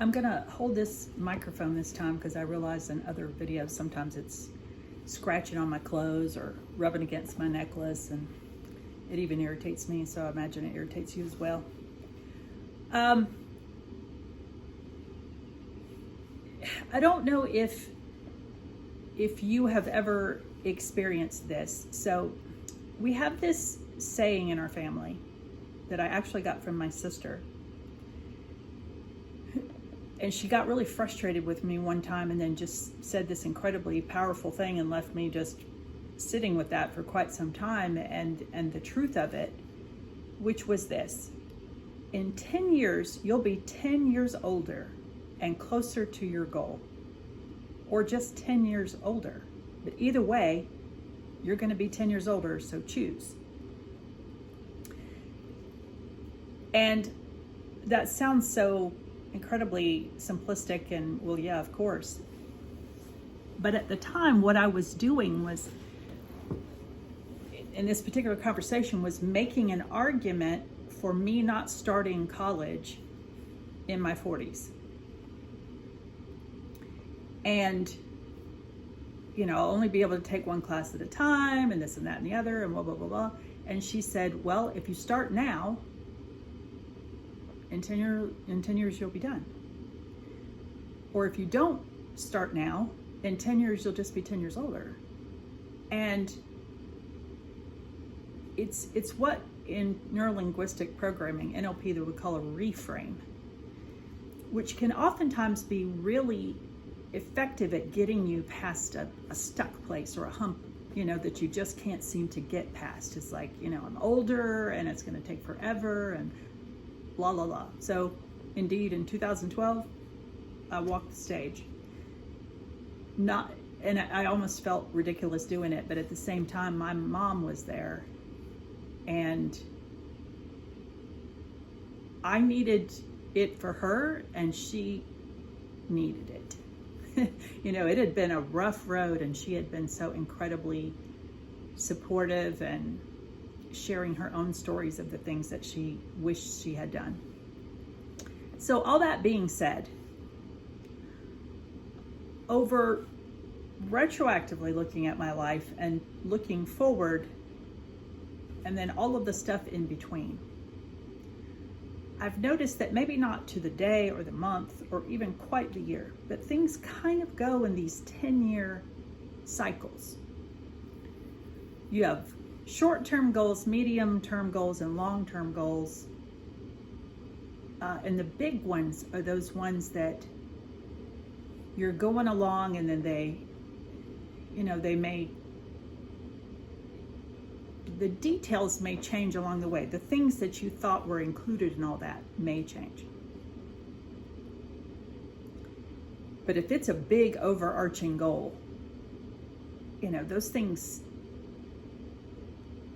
I'm gonna hold this microphone this time because I realize in other videos sometimes it's scratching on my clothes or rubbing against my necklace, and it even irritates me, so I imagine it irritates you as well. I don't know if you have ever experienced this. So we have this saying in our family that I actually got from my sister. And she got really frustrated with me one time and then just said this incredibly powerful thing and left me just sitting with that for quite some time. And the truth of it, which was this: in 10 years, you'll be 10 years older and closer to your goal, or just 10 years older. But either way, you're going to be 10 years older, so choose. And that sounds so incredibly simplistic and, well, yeah, of course. But at the time, what I was doing was, in this particular conversation, was making an argument for me not starting college in my 40s. And, you know, I'll only be able to take one class at a time, and this and that and the other, and blah, blah, blah, blah. And she said, well, if you start now, in 10 years, you'll be done. Or if you don't start now, in 10 years, you'll just be 10 years older. And it's what in neurolinguistic programming, NLP, they would call a reframe, which can oftentimes be really effective at getting you past a stuck place or a hump, you know, that you just can't seem to get past. It's like, you know, I'm older and it's going to take forever and blah, blah, blah. So indeed, in 2012, I walked the stage. And I almost felt ridiculous doing it, but at the same time, my mom was there, and I needed it for her, and she needed it. You know, it had been a rough road, and she had been so incredibly supportive and sharing her own stories of the things that she wished she had done. So all that being said, over retroactively looking at my life and looking forward, and then all of the stuff in between, I've noticed that maybe not to the day or the month or even quite the year, but things kind of go in these 10-year cycles. You have short-term goals, medium-term goals, and long-term goals. And the big ones are those ones that you're going along, and then the details may change along the way. The things that you thought were included in all that may change. But if it's a big overarching goal, you know, those things,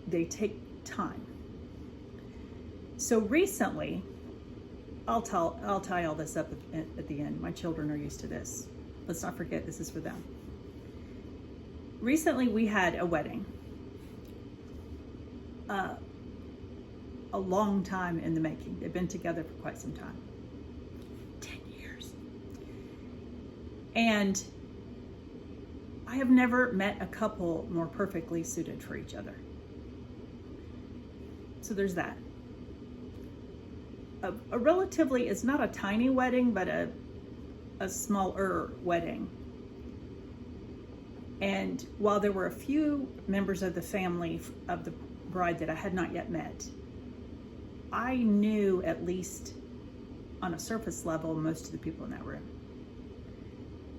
they take time. So recently, I'll tie all this up at the end. My children are used to this. Let's not forget, this is for them. Recently, we had a wedding. A long time in the making. They've been together for quite some time. 10 years. And I have never met a couple more perfectly suited for each other. So there's that. A relatively, it's not a tiny wedding, but a smaller wedding. And while there were a few members of the family of the bride that I had not yet met, I knew, at least on a surface level, most of the people in that room.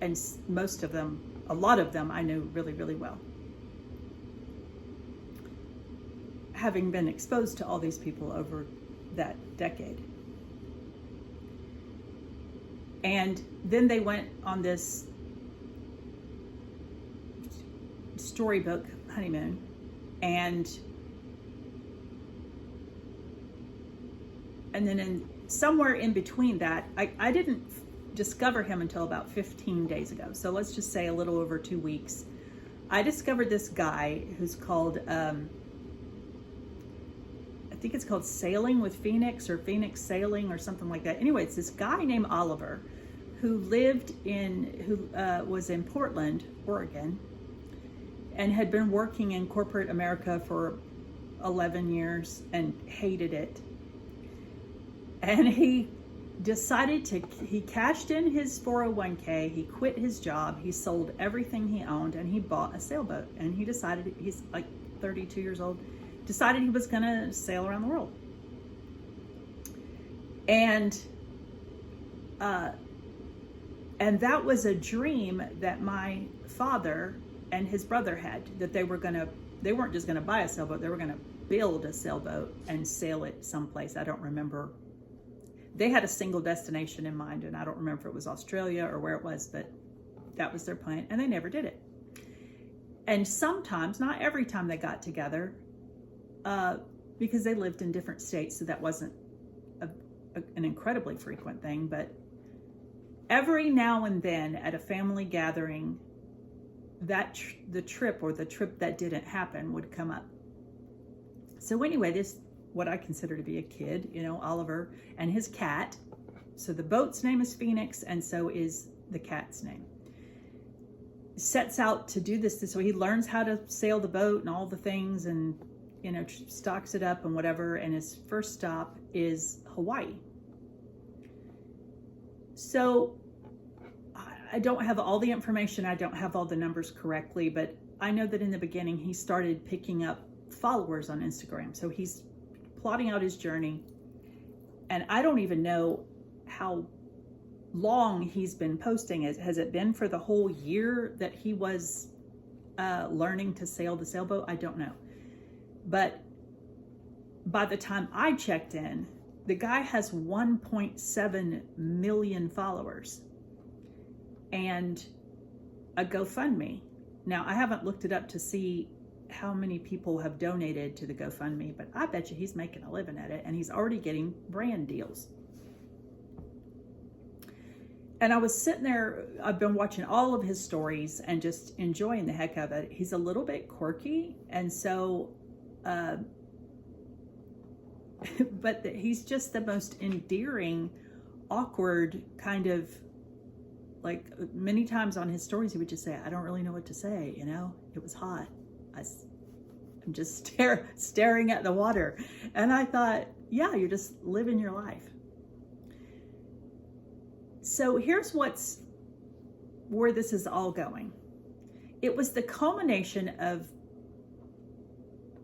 And most of them, a lot of them, I knew really, really well. Having been exposed to all these people over that decade. And then they went on this storybook honeymoon, and then somewhere in between that, I didn't discover him until about 15 days ago. So let's just say a little over 2 weeks. I discovered this guy who's called, I think it's called Sailing with Phonenix or Phonenix Sailing or something like that. Anyway, it's this guy named Oliver who was in Portland, Oregon, and had been working in corporate America for 11 years and hated it. And he cashed in his 401k, he quit his job, he sold everything he owned, and he bought a sailboat. And he decided, he's like 32 years old, decided he was gonna sail around the world. And that was a dream that my father and his brother had, that they weren't just gonna buy a sailboat, they were gonna build a sailboat and sail it someplace. I don't remember. They had a single destination in mind, and I don't remember if it was Australia or where it was, but that was their plan, and they never did it. And sometimes, not every time they got together, because they lived in different states, so that wasn't an incredibly frequent thing, but every now and then at a family gathering, the trip that didn't happen would come up. So anyway, this, what I consider to be a kid, Oliver and his cat. So the boat's name is Phonenix, and so is the cat's name. Sets out to do this, so he learns how to sail the boat and all the things, and stocks it up and whatever. And his first stop is Hawaii. So I don't have all the information, I don't have all the numbers correctly, but I know that in the beginning he started picking up followers on Instagram. So he's plotting out his journey, and I don't even know how long he's been posting it. Has it been for the whole year that he was learning to sail the sailboat? I don't know. But by the time I checked in, the guy has 1.7 million followers and a GoFundMe. Now, I haven't looked it up to see how many people have donated to the GoFundMe, but I bet you he's making a living at it, and he's already getting brand deals. And I was sitting there, I've been watching all of his stories and just enjoying the heck of it. He's a little bit quirky, and so, but he's just the most endearing, awkward kind of, like many times on his stories, he would just say, I don't really know what to say, it was hot. I'm just staring at the water. And I thought, yeah, you're just living your life. So here's where this is all going. It was the culmination of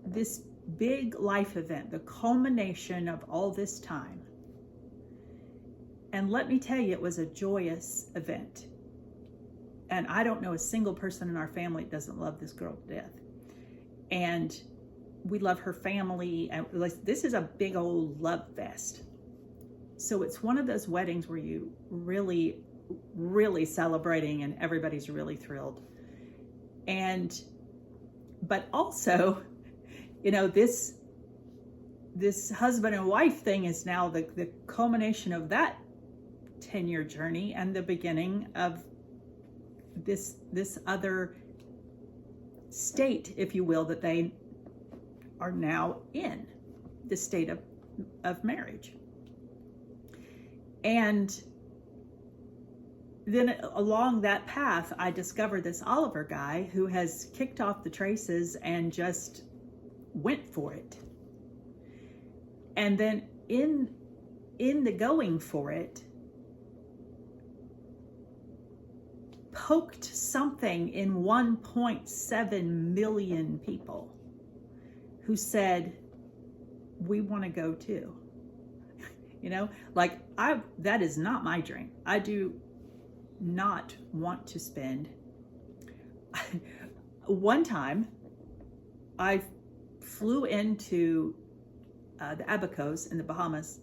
this big life event, the culmination of all this time. And let me tell you, it was a joyous event. And I don't know a single person in our family that doesn't love this girl to death. And we love her family. And this is a big old love fest. So it's one of those weddings where you really, really celebrating and everybody's really thrilled. But also, this husband and wife thing is now the culmination of that 10-year journey and the beginning of this other state, if you will, that they are now in, the state of marriage. And then along that path, I discovered this Oliver guy who has kicked off the traces and just went for it. And then in the going for it, poked something in 1.7 million people who said, we want to go too. That is not my dream. I do not want to spend. One time I flew into the Abacos in the Bahamas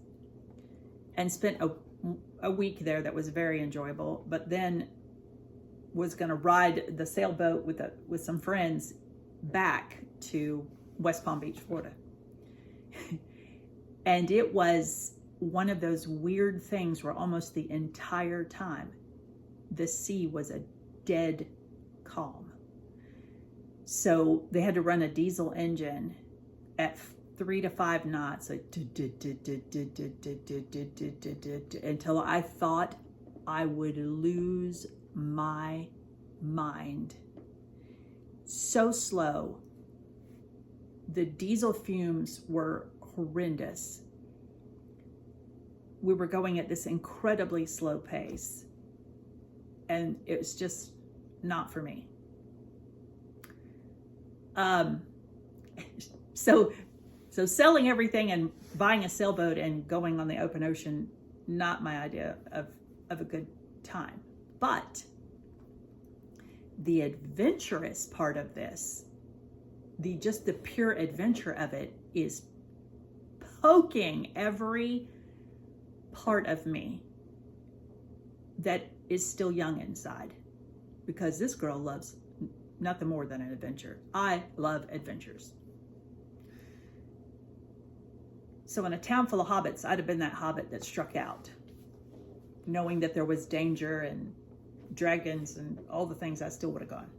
and spent a week there that was very enjoyable, but then was going to ride the sailboat with some friends back to West Palm Beach, Florida. And it was one of those weird things where almost the entire time the sea was a dead calm. So they had to run a diesel engine at 3 to 5 knots, like, until I thought I would lose my mind. So slow. The diesel fumes were horrendous. We were going at this incredibly slow pace, and it was just not for me. So selling everything and buying a sailboat and going on the open ocean, not my idea of a good time. But the adventurous part of this, just the pure adventure of it, is poking every part of me that is still young inside, because this girl loves nothing more than an adventure. I love adventures. So in a town full of hobbits, I'd have been that hobbit that struck out, knowing that there was danger and dragons and all the things. I still would have gone.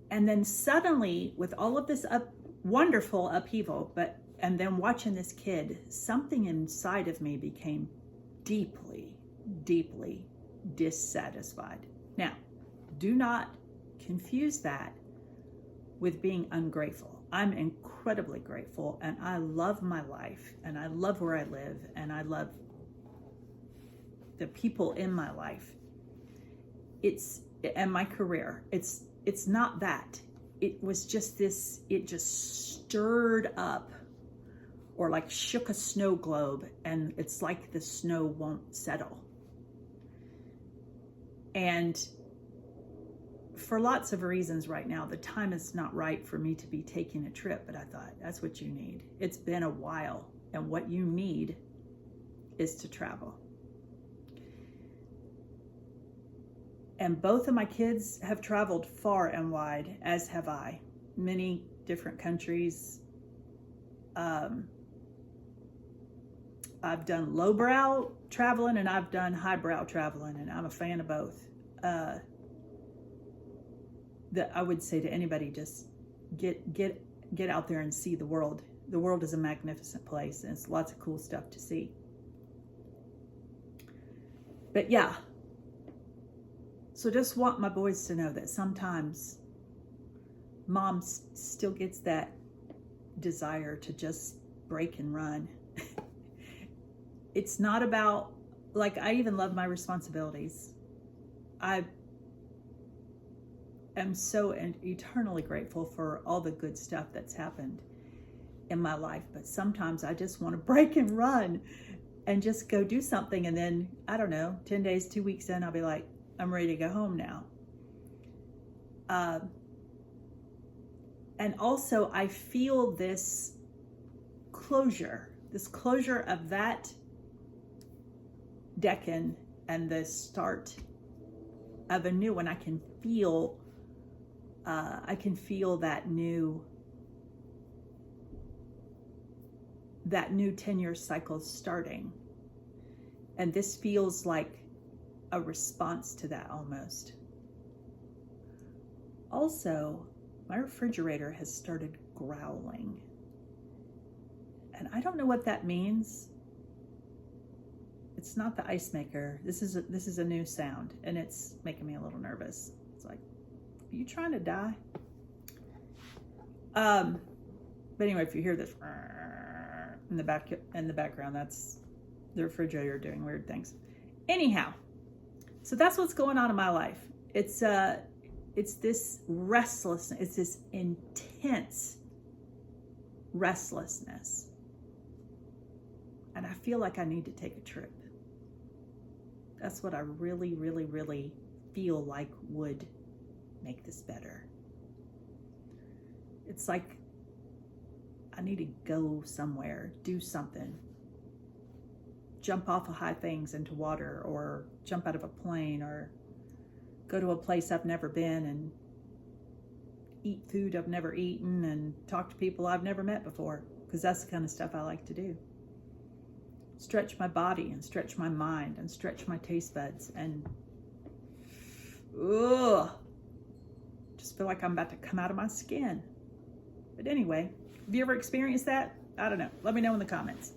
And then suddenly, with all of this wonderful upheaval, and then watching this kid, something inside of me became deeply, deeply dissatisfied. Now, do not confuse that with being ungrateful. I'm incredibly grateful, and I love my life, and I love where I live, and I love the people in my life. And my career. It's not that. It was just this, it just stirred up, or like shook a snow globe, and it's like the snow won't settle. And for lots of reasons right now, the time is not right for me to be taking a trip, but I thought, that's what you need. It's been a while, and what you need is to travel. And both of my kids have traveled far and wide, as have I. Many different countries. I've done lowbrow traveling, and I've done highbrow traveling, and I'm a fan of both. That I would say to anybody, just get out there and see the world. The world is a magnificent place, and it's lots of cool stuff to see. But yeah, so just want my boys to know that sometimes mom still gets that desire to just break and run. It's not about, like, I even love my responsibilities. I am so eternally grateful for all the good stuff that's happened in my life, but sometimes I just want to break and run and just go do something, and then, I don't know, 10 days, 2 weeks in, I'll be like, I'm ready to go home now. And also, I feel this closure of that decade and the start of a new one. I can feel that new 10-year cycle starting. And this feels like a response to that almost. Also, my refrigerator has started growling. And I don't know what that means. It's not the ice maker. This is a new sound, and it's making me a little nervous. It's like, are you trying to die? But anyway, if you hear this in the background, that's the refrigerator doing weird things. Anyhow, so that's what's going on in my life. It's this restlessness. It's this intense restlessness. And I feel like I need to take a trip. That's what I really, really, really feel like would make this better. It's like I need to go somewhere, do something. Jump off of high things into water, or jump out of a plane, or go to a place I've never been and eat food I've never eaten and talk to people I've never met before, because that's the kind of stuff I like to do. Stretch my body and stretch my mind and stretch my taste buds, and just feel like I'm about to come out of my skin. But anyway, have you ever experienced that? I don't know. Let me know in the comments.